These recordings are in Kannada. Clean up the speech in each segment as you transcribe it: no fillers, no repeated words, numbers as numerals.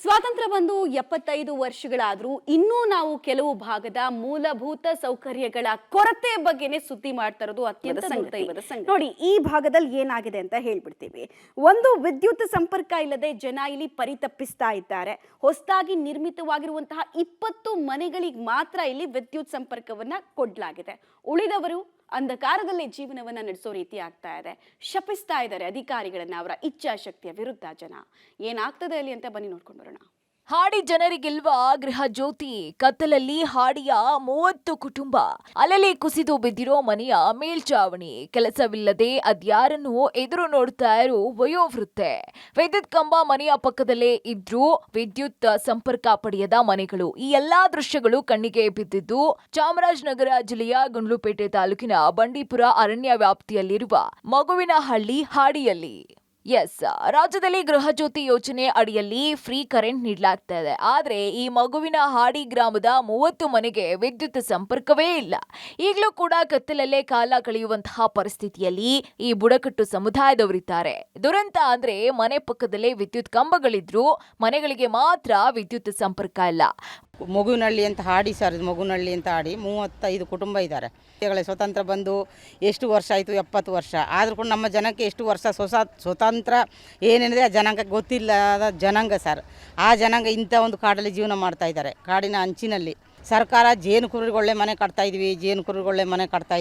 ಸ್ವಾತಂತ್ರ್ಯ ಬಂದು 75 ವರ್ಷಗಳಾದರೂ ಇನ್ನೂ ನಾವು ಕೆಲವು ಭಾಗದ ಮೂಲಭೂತ ಸೌಕರ್ಯಗಳ ಕೊರತೆ ಬಗ್ಗೆನೇ ಸುದ್ದಿ ಮಾಡ್ತಾ ಇರೋದು ಅತ್ಯಂತ ಸಂಕಟ. ನೋಡಿ, ಈ ಭಾಗದಲ್ಲಿ ಏನಾಗಿದೆ ಅಂತ ಹೇಳ್ಬಿಡ್ತೀವಿ. ಒಂದು, ವಿದ್ಯುತ್ ಸಂಪರ್ಕ ಇಲ್ಲದೆ ಜನ ಇಲ್ಲಿ ಪರಿತಪ್ಪಿಸ್ತಾ ಇದ್ದಾರೆ. ಹೊಸದಾಗಿ ನಿರ್ಮಿತವಾಗಿರುವಂತಹ 20 ಮನೆಗಳಿಗೆ ಮಾತ್ರ ಇಲ್ಲಿ ವಿದ್ಯುತ್ ಸಂಪರ್ಕವನ್ನ ಕೊಡಲಾಗಿದೆ. ಉಳಿದವರು ಅಂಧಕಾರದಲ್ಲೇ ಜೀವನವನ್ನ ನಡೆಸೋ ರೀತಿ ಆಗ್ತಾ ಇದೆ. ಶಪಿಸ್ತಾ ಇದ್ದಾರೆ ಅಧಿಕಾರಿಗಳನ್ನ, ಅವರ ಇಚ್ಛಾಶಕ್ತಿಯ ವಿರುದ್ಧ ಜನ. ಏನಾಗ್ತದೆ ಅಲ್ಲಿ ಅಂತ ಬನ್ನಿ ನೋಡ್ಕೊಂಡು ಬರೋಣ. ಹಾಡಿ ಜನರಿಗಿಲ್ವಾ ಗೃಹ ಜ್ಯೋತಿ? ಕತ್ತಲಲ್ಲಿ ಹಾಡಿಯ 30 ಕುಟುಂಬ. ಅಲ್ಲಲ್ಲಿ ಕುಸಿದು ಬಿದ್ದಿರೋ ಮನೆಯ ಮೇಲ್ಚಾವಣಿ. ಕೆಲಸವಿಲ್ಲದೆ ಅದ್ಯಾರನ್ನು ಎದುರು ನೋಡ್ತಾ ಇರೋ ವಯೋವೃದ್ಧೆ. ವಿದ್ಯುತ್ ಕಂಬ ಮನೆಯ ಪಕ್ಕದಲ್ಲೇ ಇದ್ರೂ ವಿದ್ಯುತ್ ಸಂಪರ್ಕ ಪಡೆಯದ ಮನೆಗಳು. ಈ ಎಲ್ಲಾ ದೃಶ್ಯಗಳು ಕಣ್ಣಿಗೆ ಬಿದ್ದಿದ್ದು ಚಾಮರಾಜನಗರ ಜಿಲ್ಲೆಯ ಗುಂಡ್ಲುಪೇಟೆ ತಾಲೂಕಿನ ಬಂಡೀಪುರ ಅರಣ್ಯ ವ್ಯಾಪ್ತಿಯಲ್ಲಿರುವ ಮಗುವಿನಹಳ್ಳಿ ಹಾಡಿಯಲ್ಲಿ. ರಾಜ್ಯದಲ್ಲಿ ಗೃಹ ಜ್ಯೋತಿ ಯೋಜನೆ ಅಡಿಯಲ್ಲಿ ಫ್ರೀ ಕರೆಂಟ್ ನೀಡಲಾಗ್ತಾ ಇದೆ. ಆದ್ರೆ ಈ ಮಗುವಿನ ಹಾಡಿ ಗ್ರಾಮದ 30 ಮನೆಗೆ ವಿದ್ಯುತ್ ಸಂಪರ್ಕವೇ ಇಲ್ಲ. ಈಗಲೂ ಕೂಡ ಕತ್ತಲಲ್ಲೇ ಕಾಲ ಕಳೆಯುವಂತಹ ಪರಿಸ್ಥಿತಿಯಲ್ಲಿ ಈ ಬುಡಕಟ್ಟು ಸಮುದಾಯದವರಿದ್ದಾರೆ. ದುರಂತ ಅಂದ್ರೆ ಮನೆ ಪಕ್ಕದಲ್ಲೇ ವಿದ್ಯುತ್ ಕಂಬಗಳಿದ್ರು ಮನೆಗಳಿಗೆ ಮಾತ್ರ ವಿದ್ಯುತ್ ಸಂಪರ್ಕ ಇಲ್ಲ. ಮಗುವಿನಹಳ್ಳಿ ಅಂತ ಹಾಡಿ ಸರ್, ಮಗುವಿನಹಳ್ಳಿ ಅಂತ ಹಾಡಿ 35 ಕುಟುಂಬ ಇದ್ದಾರೆ. ಸ್ವತಂತ್ರ ಬಂದು ಎಷ್ಟು ವರ್ಷ ಆಯಿತು? 70 ವರ್ಷ. ಆದರೂ ಕೂಡ ನಮ್ಮ ಜನಕ್ಕೆ ಎಷ್ಟು ವರ್ಷ ಸ್ವತಂತ್ರ ಏನೇನಿದೆ ಆ ಜನಾಂಗಕ್ಕೆ ಗೊತ್ತಿಲ್ಲದ ಜನಾಂಗ ಸರ್. ಆ ಜನಾಂಗ ಇಂಥ ಒಂದು ಕಾಡಲ್ಲಿ ಜೀವನ ಮಾಡ್ತಾ ಇದ್ದಾರೆ, ಕಾಡಿನ ಅಂಚಿನಲ್ಲಿ. ಸರ್ಕಾರ ಜೇನು ಕುರುಗೊಳ್ಳೆ ಮನೆ ಕಟ್ತಾ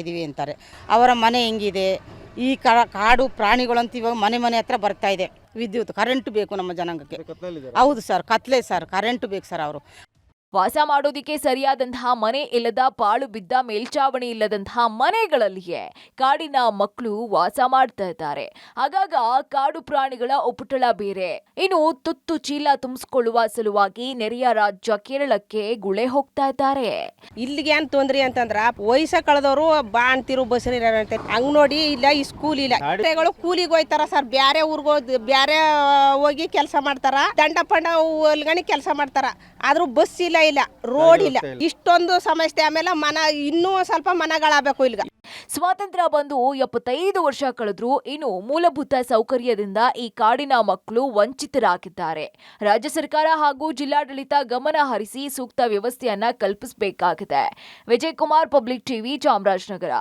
ಇದ್ದೀವಿ ಅಂತಾರೆ. ಅವರ ಮನೆ ಹೆಂಗಿದೆ? ಈ ಕಾಡು ಪ್ರಾಣಿಗಳಂತ ಇವಾಗ ಮನೆ ಹತ್ರ ಬರ್ತಾ ಇದೆ. ವಿದ್ಯುತ್ ಕರೆಂಟ್ ಬೇಕು ನಮ್ಮ ಜನಾಂಗಕ್ಕೆ. ಹೌದು ಸರ್, ಕತ್ಲೆ ಸರ್, ಕರೆಂಟ್ ಬೇಕು ಸರ್. ಅವರು ವಾಸ ಮಾಡೋದಿಕ್ಕೆ ಸರಿಯಾದಂತಹ ಮನೆ ಇಲ್ಲದ, ಪಾಳು ಬಿದ್ದ ಮೇಲ್ಚಾವಣಿ ಇಲ್ಲದಂತಹ ಮನೆಗಳಲ್ಲಿಯೇ ಕಾಡಿನ ಮಕ್ಕಳು ವಾಸ ಮಾಡ್ತಾ ಇದ್ದಾರೆ. ಆಗಾಗ ಕಾಡು ಪ್ರಾಣಿಗಳ ಉಪಟಳ ಬೇರೆ. ಇನ್ನು ತುತ್ತು ಚೀಲ ತುಂಬಿಸ್ಕೊಳ್ಳುವ ಸಲುವಾಗಿ ನೆರೆಯ ರಾಜ್ಯ ಕೇರಳಕ್ಕೆ ಗುಳೆ ಹೋಗ್ತಾ ಇದ್ದಾರೆ. ಇಲ್ಲಿಗೆ ಏನ್ ತೊಂದ್ರೆ ಅಂತಂದ್ರ ವಯಸ್ಸ ಕಳೆದವರು ಬಾ ಅಂತಿರು ಬಸ್ ಹಂಗ್ ನೋಡಿ. ಇಲ್ಲ ಈ ಸ್ಕೂಲ್ ಇಲ್ಲ, ಕೂಲಿಗೆ ಹೋಯ್ತಾರ ಸರ್. ಬ್ಯಾರೆ ಬ್ಯಾರೆ ಹೋಗಿ ಕೆಲಸ ಮಾಡ್ತಾರ, ದಂಡ ಪಂಡ ಹೊಲ್ಗಣಿ ಕೆಲಸ ಮಾಡ್ತಾರ. ಆದ್ರೂ ಬಸ್ ಇಲ್ಲ, ರೋಡ್ ಇಲ್ಲ. ಇಷ್ಟೊಂದು ಸಮಸ್ಯೆ. ಆಮೇಲೆ ಇನ್ನೂ ಸ್ವಲ್ಪ ಮನಗಳಾಗಬೇಕು ಇಲ್ಲಿಗ. ಸ್ವಾತಂತ್ರ್ಯ ಬಂದು 75 ವರ್ಷ ಕಳೆದ್ರೂ ಇನ್ನು ಮೂಲಭೂತ ಸೌಕರ್ಯದಿಂದ ಈ ಕಾಡಿನ ಮಕ್ಕಳು ವಂಚಿತರಾಗಿದ್ದಾರೆ. ರಾಜ್ಯ ಸರ್ಕಾರ ಹಾಗೂ ಜಿಲ್ಲಾಡಳಿತ ಗಮನ ಹರಿಸಿ ಸೂಕ್ತ ವ್ಯವಸ್ಥೆಯನ್ನ ಕಲ್ಪಿಸಬೇಕಾಗಿದೆ. Vijay Kumar, public TV, Chamarajanagar.